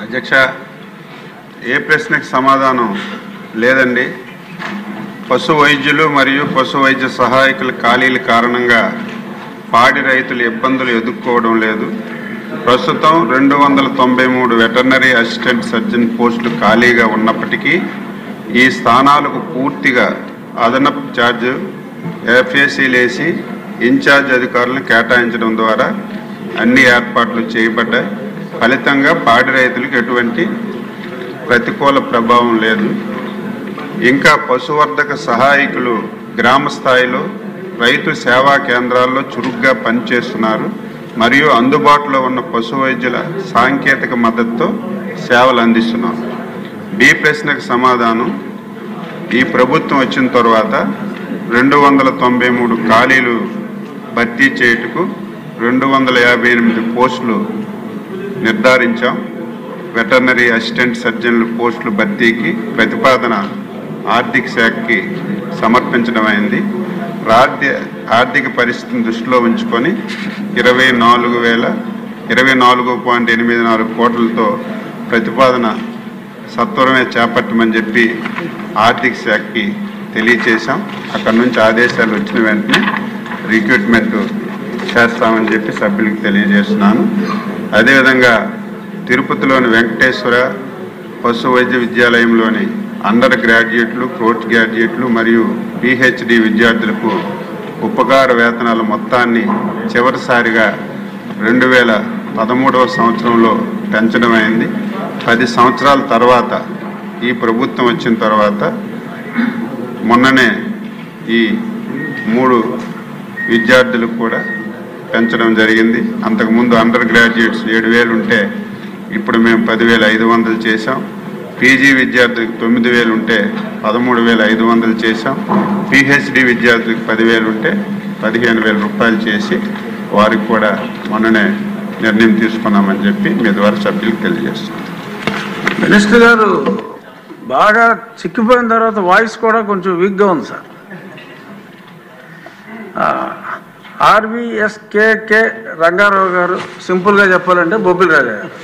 అధ్యక్ష, ఏ ప్రశ్నకు సమాధానం లేదండి. పశు వైద్యులు మరియు పశు వైద్య సహాయకుల ఖాళీల కారణంగా పాడి రైతులు ఇబ్బందులు ఎదుర్కోవడం లేదు. ప్రస్తుతం 293 వెటర్నరీ అసిస్టెంట్ సర్జన్ పోస్టులు ఖాళీగా ఉన్నప్పటికీ ఈ స్థానాలకు పూర్తిగా అదనపు ఛార్జ్ ఎఫ్ఏసీలేసి ఇన్ఛార్జ్ అధికారులను కేటాయించడం ద్వారా అన్ని ఏర్పాట్లు చేయబడ్డాయి. ఫలితంగా పాడి రైతులకు ఎటువంటి ప్రతికూల ప్రభావం లేదు. ఇంకా పశువర్ధక సహాయకులు గ్రామ స్థాయిలో రైతు సేవా కేంద్రాల్లో చురుగ్గా పనిచేస్తున్నారు మరియు అందుబాటులో ఉన్న పశు వైద్యుల సాంకేతిక మద్దతుతో సేవలు అందిస్తున్నారు. బి ప్రశ్నకు సమాధానం, ఈ ప్రభుత్వం వచ్చిన తర్వాత 293 ఖాళీలు భర్తీ చేయుటకు 258 పోస్టులు నిర్ధారించాం. వెటర్నరీ అసిస్టెంట్ సర్జన్ల పోస్టుల భర్తీకి ప్రతిపాదన ఆర్థిక శాఖకి సమర్పించడం అయింది. ఆర్థిక పరిస్థితిని దృష్టిలో ఉంచుకొని 24.84 కోట్లతో ప్రతిపాదన సత్వరమే చేపట్టమని చెప్పి ఆర్థిక శాఖకి తెలియచేశాం. అక్కడి నుంచి ఆదేశాలు వచ్చిన వెంటనే రిక్రూట్మెంట్ చేస్తామని చెప్పి సభ్యులకు తెలియజేస్తున్నాను. అదేవిధంగా తిరుపతిలోని వెంకటేశ్వర పశు వైద్య విద్యాలయంలోని అండర్ గ్రాడ్యుయేట్లు, పోస్ట్ గ్రాడ్యుయేట్లు మరియు పిహెచ్డి విద్యార్థులకు ఉపకార వేతనాల మొత్తాన్ని చివరిసారిగా 2013వ సంవత్సరంలో పెంచడం అయింది. 10 సంవత్సరాల తర్వాత ఈ ప్రభుత్వం వచ్చిన తర్వాత మొన్ననే ఈ 3 విద్యార్థులకు కూడా పెంచడం జరిగింది. అంతకుముందు అండర్ గ్రాడ్యుయేట్స్ 7,000 ఉంటే ఇప్పుడు మేము 10,500 చేశాం. పీజీ విద్యార్థులకు 9,000 ఉంటే 13,500 చేశాం. పిహెచ్డి విద్యార్థులకు 10,000 ఉంటే 15,000 రూపాయలు చేసి వారికి కూడా మొన్ననే నిర్ణయం తీసుకున్నామని చెప్పి మీ ద్వారా సభ్యులకు తెలియజేస్తున్నాం. మినిస్టర్ గారు బాగా చిక్కిపోయిన తర్వాత వాయిస్ కూడా కొంచెం వీక్గా ఉంది సార్. ఆర్వీఎస్కేకే రంగారావు గారు, సింపుల్గా చెప్పాలంటే బొబ్బిలి రాజా గారు.